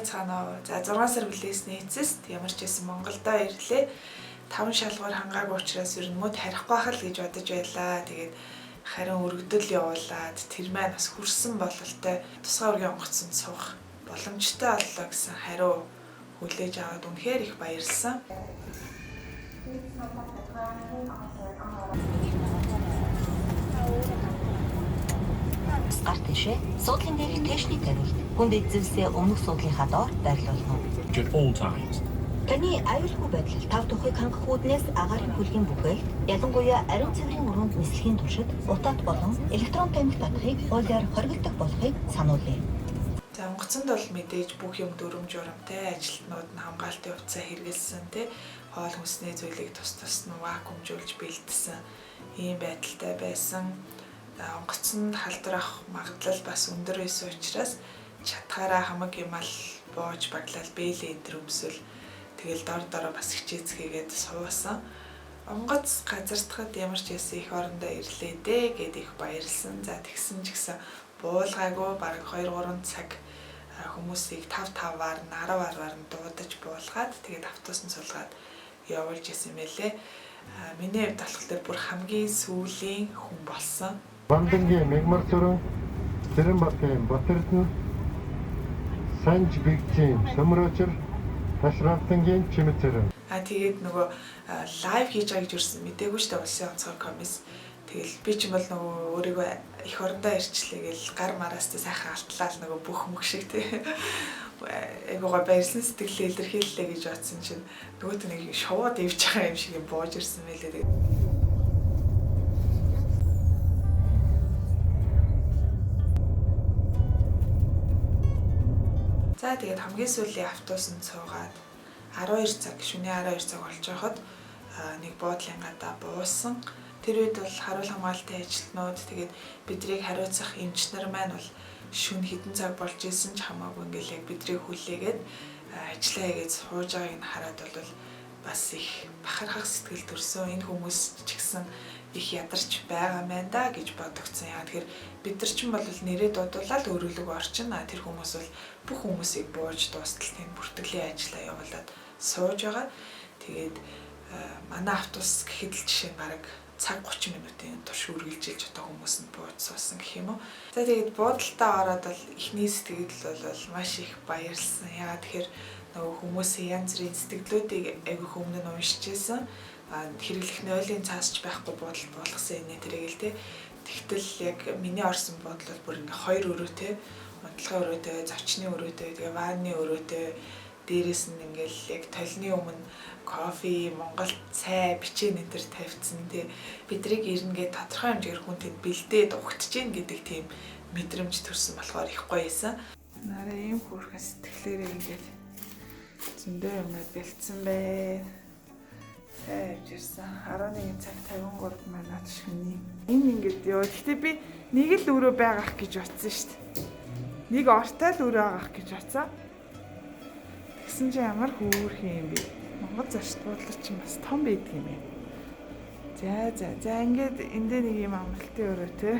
байцгаана уу. За 6 сар хүлээсний эцэст ямар ч байсан Монголдо ирлээ. 5 шалгуур хангаагүй учраас ер нь мод харихгүй байх л гэж бодож байлаа. Тэгээд харин өргөдөл явуулаад тэр маань бас хүрсэн бололтой тусгай үргийн онгоцонд суух боломжтой боллоо гэсэн хариу хүлээж аваад үнэхээр их баярлсан. Гар тишээ суудлын дээрх техник тавилт хүнд эзэлсээ өмнөх суудлынхаа доор байрлуулна. At all times. Таны аюулгүй байдлаар тав тухыг хангах үүднээс агаарын хүлгийн бүхэлд ялангуяа ариун цэврийн уруунд нислэгийн туршид утаат болон электрон тамхи татахыг хуулиар хоригддог болохыг сануулъя. За онгоцонд бол мэдээж бүх юм дүрм журамтай ажилтнууд нь хамгаалтын хувцас хэрэгэлсэн тий хоол хүнсний зүйлийг тус нь вакуумжуулж бэлдсэн ийм байдалтай байсан. Онгоцонд халдварах магадлал бас өндөр байсан учраас чатгаараа хамаг юмал боож баглал бэлээ энэ өмсөл тэгэл дор бас хичээцгээгээд суусан. Онгоц газардахад ямар ч ясэ их орондоо ирлээ дээ гэд их баярлсан. За тэгсэн ч гэсэн буулгаагүй бараг 2-3 цаг хүмүүсийг 5-5-аар нь 10-10-аар нь дуудаж буулгаад тэгээд автобусанд суулгаад явуулж исэн мэлээ. Миний хувьд болохоор бүр хамгийн сүүлийн хүн болсон. Бандангийн Мегмарцуран Тэрэмбатын Батэрдэн Санж Бигчийн Самрачар Ташралтангийн Чимэтэрэн. Тэгээд нөгөө лайв хийж байгаа гэж үрсэн мэдээгүй шүү дээ улсын онцгой комисс. Тэгэл би ч юм бол нөгөө өөрийгөө их орондоо ирчлээ гэл гар мараастай сайхан алтлаад нөгөө бүх мөх шиг тий. Эйгоо баярлсан сэтгэлээ илэрхийллээ гэж бодсон чинь нөгөөт нэг шовоод ивж байгаа юм шиг бууж ирсэн мэлээ. За тэгээд хамгийн сүүлийн автобусанд суугаад 12 цаг шөнийн 12 цаг болж байхад нэг буудлын гадаа буусан. Тэр үед бол харуул хамгаалтын ажилтнууд тэгээд бидрийг хариуцах эмчнэр маань бол шөнө хэдэн цаг болж исэн ч хамаагүй ингээл яг бидрийг хүлээгээд ажиллаа хийгээд сууж байгааг нь хараад бол бас их бахархах сэтгэл төрсөн. Энэ хүмүүс ч гэсэн их ядарч байгаа мэн да гэж бодогдсон. Яа тэгэхээр бид нар ч юм бол нэрээ дуудуулаад өрөөлөг орчин тэр хүмүүс бол бүх хүмүүсийг бууж дуустал тийм бүртгэлийн ажиллаа явуулаад сууж байгаа. Тэгээд манай автобус гэхэд л жишээ нь бараг цаг 30 минутын турш үргэлжилж одоо хүмүүс нь бууж суусан гэх юм уу. За тэгээд буудалтаа ороод бол эхний сэтгэл бол маш их баярлсан. Яа тэгэхээр нөгөө хүмүүсийн янз бүрийн сэтгэлүүдийг айгүйх өмнө нь уншиж байсан. Хэрэглэх нойлын цаасч байхгүй буудалд болгосон энэ тэрийг л тий. Тэгтэл яг миний орсон буудал бол бүр ингээ хоёр өрөөтэй, унтлагын өрөөтэй, зочны өрөөтэй, тэгээ ванны өрөөтэй, дээрээс нь ингээл яг толны өмнө кофе, Монгол цай, бичээ нэтер тавьчихсан тий. Бидрийг ирнэгээ тодорхой хэмжээгээр хүн тэнд бэлдээд угтж гин гэдэг тийм мэдрэмж төрсөн болохоор их гоё байсан. Нараа ийм хөөрхөн сэтгэлээрээ ингээл зөндөө юмнууд бэлдсэн бэ. Авчирсан 11 цаг 53 минут шөнийн. Энэ ингээд ёо. Гэтэ би нэг л өрөө байгаах гэж утсан шүү дээ. Нэг ортой л өрөө байгаах гэж утсан. Тэгсэн чинь ямар хөөрхөн юм бэ? Монгол зочд буудлаар чинь бас том байдаг юм байна. За ингээд эндээ нэг юм амралтын өрөө те.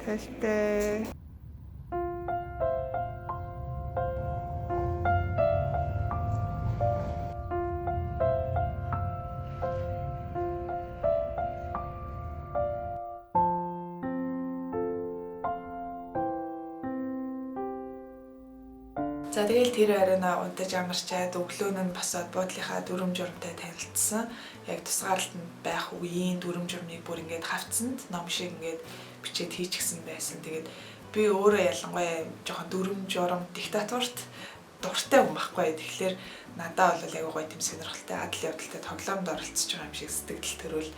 Талтай. За тэгэл тэр оройноо унтаж амарчаад өглөө нь босоод буудлынхаа дүрм журамтай танилцсан. Яг тусгаарлалтанд байх үеийн дүрм журмыг бүр ингээд хавцсанд ном шиг ингээд бичээд хийчихсэн байсан. Тэгээд би өөрөө ялангуяа жоохон дүрм журам диктатурт дуртай хүн байхгүй. Тэгэхээр надад бол айгуу гоё тэм сонирхолтой адал явдалтай тоглоомд оролцож байгаа юм шиг сэтгэл төрөл.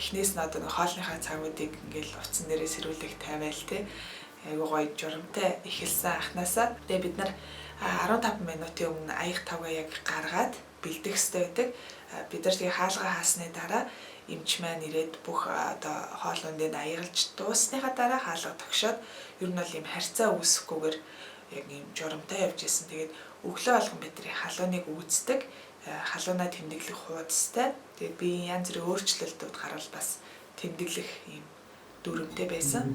Эхнээс нь одоо нэг хоолныхаа цагуудыг ингээд утсан дээрээ сэрүүлэх тавиал те. Айгуу гоё журамтай эхэлсэн анханасаа. Тэгээ бид нар 15 минутын өмнө аяг тавгаа яг гаргаад бэлдэх хэрэгтэй байдаг. Бид нар тэгээ хаалгаа хаасны дараа эмч маань ирээд бүх одоо хоол ундыг аягалж дуусныхаа дараа хаалга тогшоод ер нь бол юм харьцаа үүсэхгүйгээр яг юм журамтай явж исэн. Тэгээд өглөө болгон бидний халууныг үүсдэг. Халуунаа тэмдэглэх хуудастай. Тэгээд би янз бүрийн өөрчлөлтүүд гарвал бас тэмдэглэх юм дүрмтэй байсан.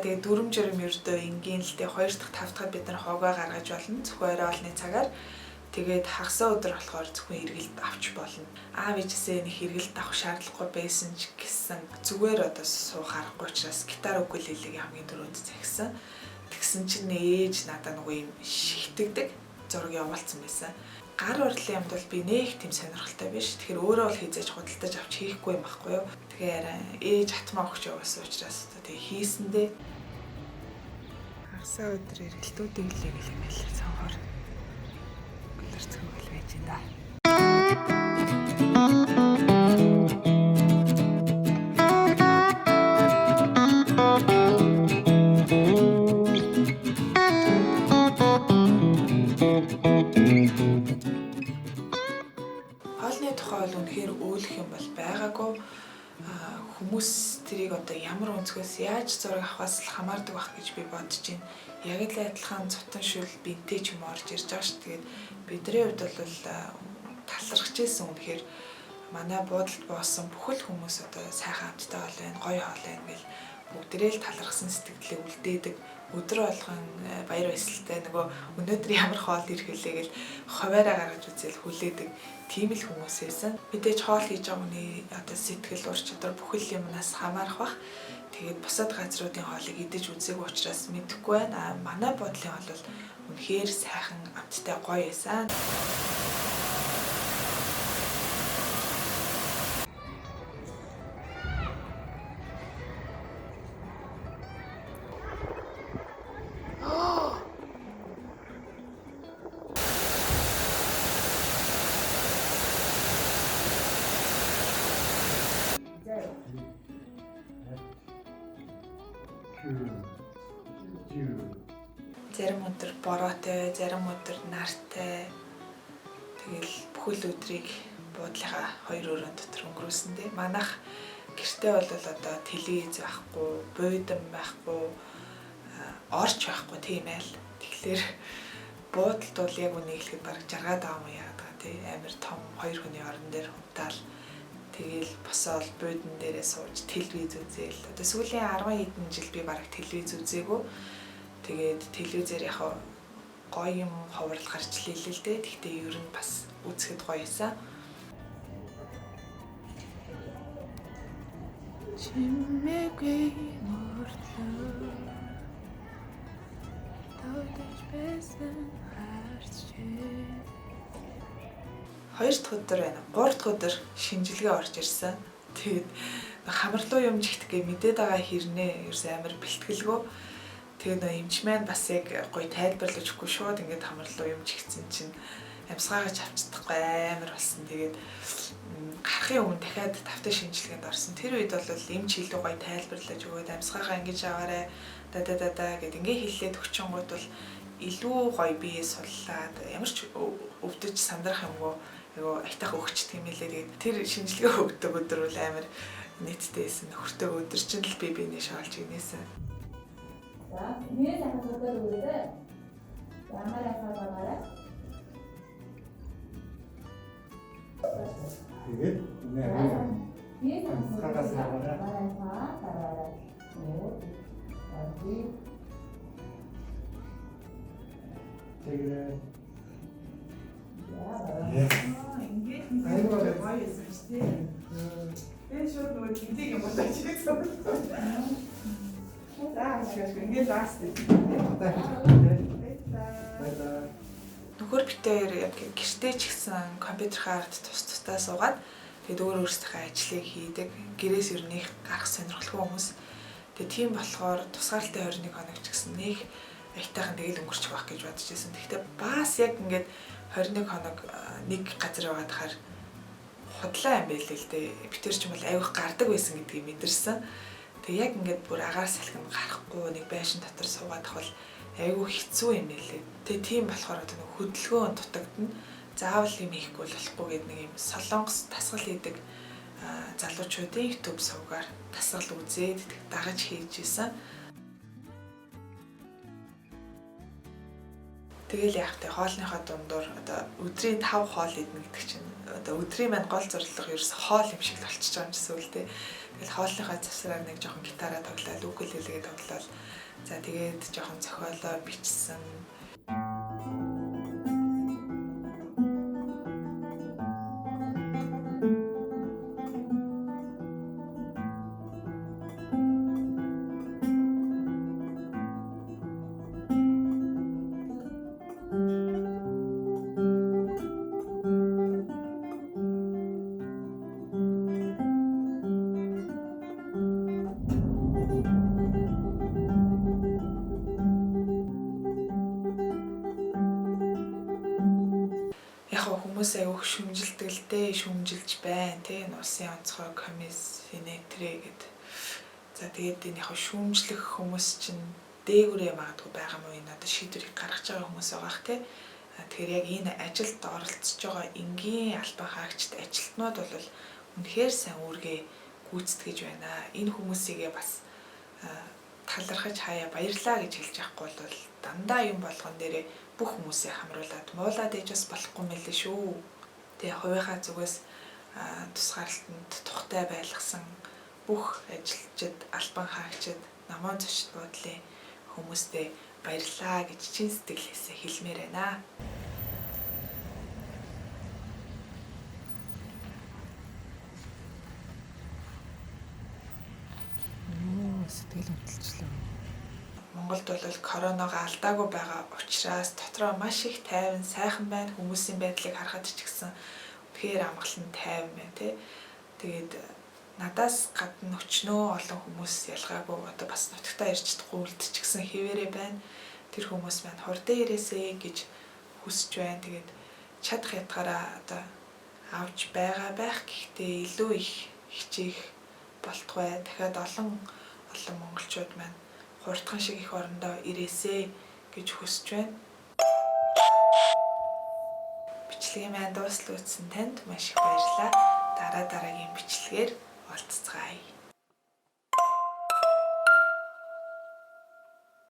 тэгээд дүрм журм ердөө ингийн л дээ 2 дахь 5 дахь бид нар хогоо гаргаж болно. Зөвхөн орой олны цагаар. Тэгээд хагасаа өдөр болохоор зөвхөн эргэлт авч болно. Аав ээжээсээ нэг эргэлт авах шаардлагагүй байсан ч гэсэн зүгээр одоо суух аргагүй учраас гитар укулелегийн хамгийн дөрөнд захисан. Тэгсэн чинь ээж надад нөгөө юм шигтэгдэг зураг явуулсан байсан. Гар урлын юмд бол би нэг тийм сонирхолтой биш. Тэгэхээр өөрөө бол хийжээж худалдаж авч хийхгүй юм байхгүй юу. Тэгэхээр ээж хатмаа өгч явуулсан учраас тэгээ хийсэндээ хагасаа өдөр эргэлтүүдийг л хэлээл цанхоор гүлэрцэн бол байж энэ да. Хоолны тухай бол үнэхээр өөлөх юм бол байгаагүй. Хүмүүс тэрийг одоо ямар өнцгөөс яаж зураг авахаас л хамаардаг байх гэж би бодож байна. Яг л адилхан цутан шүл бинтэй ч юм орж ирж байгаа ш. Тэгээд бидний хувьд бол талархаж ирсэн үнэхээр манай буудалд боосон бүхэл хүмүүс одоо сайхан амттай бол байна, гоё хоол байна гэл бүгдээрээ л талархсан сэтгэлээ үлдээдэг. Өдөр болгон баяр баясгалтай нөгөө өнөөдөр ямар хоол ирэх вүлээ гэл ховаараа гаргаж үзэл хүлээдэг тийм л хүмүүс байсан. Мэдээж хоол хийж байгаа хүний одоо сэтгэл ур чадвар бүхэл юмнаас хамаарах бах. Тэгээд бусад газруудын хоолыг идэж үзээгүй учраас мэдэхгүй байна. Манай буудлын хоол бол үнэхээр сайхан амттай гоё байсан. Зарим өдөр бороотой, зарим өдөр нартай. Тэгэл бүхэл өдрийг буудлынхаа 2 өрөөнд дотор өнгөрүүлсэндээ манайх гэртээ бол одоо телевиз байхгүй, буудан байхгүй, орч байхгүй тийм ээ л. Тэгэхээр буудалд бол яг үнийг хэлэхэд бараг жаргаад байгаа юм яагаад тий амар том 2 хүний орон дээр хунтаал тэгэл босоод буудан дээрээ сууж телевиз үзээл. Одоо сүүлийн 10 хэдэн жил би бараг телевиз үзээгүй. Тэгээд телевизээр яг гоё юм ховрол гарч лээ л дээ. Гэхдээ ер нь бас үзэхэд гоё байсан. Чимээгүй мордлоо. Тавдаж байсан харчээ. 2 дахь өдөр байна. 3 дахь өдөр шинжилгээ орж ирсэн. Тэгээд хамарлуу юм жигтгэе мэдээд байгаа хэрнээ ерөөс амар бэлтгэлгүй. Тэгээд нөө эмч маань бас яг гоё тайлбарлаж өгөхгүй шууд ингээд хамарлуу юм жигцэн чинь амьсгаагаж авчдахгүй амар болсон. Тэгээд гарахын өмнө дахиад тавтай шинжилгээнд орсон. Тэр үед бол эмч илүү гоё тайлбарлаж өгөөд амьсгаагаа ингэж аваарай да гэд ингээ хэллээд өгчөнгүүд бол илүү гоё бие суллаад ямар ч өвдөж сандрах юмгүй айгу айтах өгчдөг юм лээ. Тэгээд тэр шинжилгээ өгдөг өдөр бол амар нийтдээ байсан. Нөхөртэй өдөр чинь л би бинээ шоолж игнээсэн. За, нэр хатгадад үрээрээ. Ямар хатгадаарай. Тэгээд нэр хатгадаарай. тэгээд Ингээд гоё байсан шүү дээ. Энэ шууд нөгөө тэмдэг юм болоо ч гэсэн. Ингээд ласт. Нөхөр битээр яг гэртээ ч гэсэн компьютераар тус тусдаа суугаад тэгээд өөрсдийнхөө ажлыг хийдэг. Гэрээс ер нь их гарах сонирхолтой хүмүүс. Тэгээд тийм болохоор тусгаарлалтай 21 хоног ч гэсэн нэг аятайхан тэгэл өнгөрчих байх гэж бодож байсан. Гэхдээ бас яг ингээд 21 хоног нэг газар яваад хахаар худлаа юм байл л дээ. Битэр ч юм бол айвах гардаг байсан гэдгийг мэдэрсэн. Тэг яг ингээд бүр агаар салхинд гарахгүй нэг байшин дотор суугаад тахвал айгүй хэцүү юм байлээ. Тэг тийм болохоор одоо нэг хөдөлгөөн дутагдана. Заавал юм хийхгүй болохгүй гэдэг нэг юм солонгос тасгал хийдэг залуучуудын YouTube сувгаар тасгал үзээд дагаж хийж исэн. Тэгэл яах вэ? Хоолныхоо дундуур одоо өдрийн 5 хоол идэх гэдэг чинь одоо өдрийн маань гол зорилго ерөөс хоол юм шиг болчихж байгаа юм гэсэн үг тий. Тэгэл хоолныхоо завсраар нэг жоохон гитараа тоглоод, укулелегээ тоглоод за тэгээд жоохон зохиолоо бичсэн. Яг хүмүүс аяг шүмжилдэг л дээ, шүмжилж байна тий. Усын онцгой комиссинетрэ гэд. За тэгээд энэ яг шүмжлэх хүмүүс чинь дээгүүрээ магадгүй байгаа мó энэ одоо шийдвэрийг гаргаж байгаа хүмүүс байгаах тий. Тэгэхээр яг энэ ажилд оролцож байгаа энгийн албан хаагчид ажилтнууд бол үнэхээр сайн үүргээ гүйцэтгэж байна. Энэ хүмүүсийгээ бас талархаж хаяа баярлаа гэж хэлж явахгүй бол дандаа юм болгон дээрээ бүх хүмүүсийг хамруулад муулаад ээж бас болохгүй мэлээ шүү. Тэгээ хувийнхаа зүгээс тусгаарлалтанд тухтай байлгасан бүх ажилчид, албан хаагчид, намын зочид буудлын хүмүүстээ баярлаа гэж чин сэтгэлээсээ хэлмээр байна. Сэтгэл хөдлөлчлөө. Монголд бол коронавигаа алдаагүй байгаа учраас дотроо маш их тайван, сайхан байна. Хүмүүсийн байдлыг харахад ч гэсэн тэгэхээр амгалан тайван байна тий. Тэгээд надаас гадна өчнөө олон хүмүүс ялгаагүй одоо бас нутагтаа ирж чадахгүй үлдчихсэн хэвээрээ байна. Тэр хүмүүс маань хурдан ирээсэй гэж хүсэж байна. Тэгээд чадах ятгаараа одоо авч байгаа байх. Гэхдээ илүү их хичээх болтугай. Дахиад олон монголчууд маань хурдхан шиг их орондоо ирээсэй гэж хүсэж байна. Бичлэгийн маань дуустал үзсэн танд маш их баярлалаа. Дараагийн бичлэгээр уулзцгаая.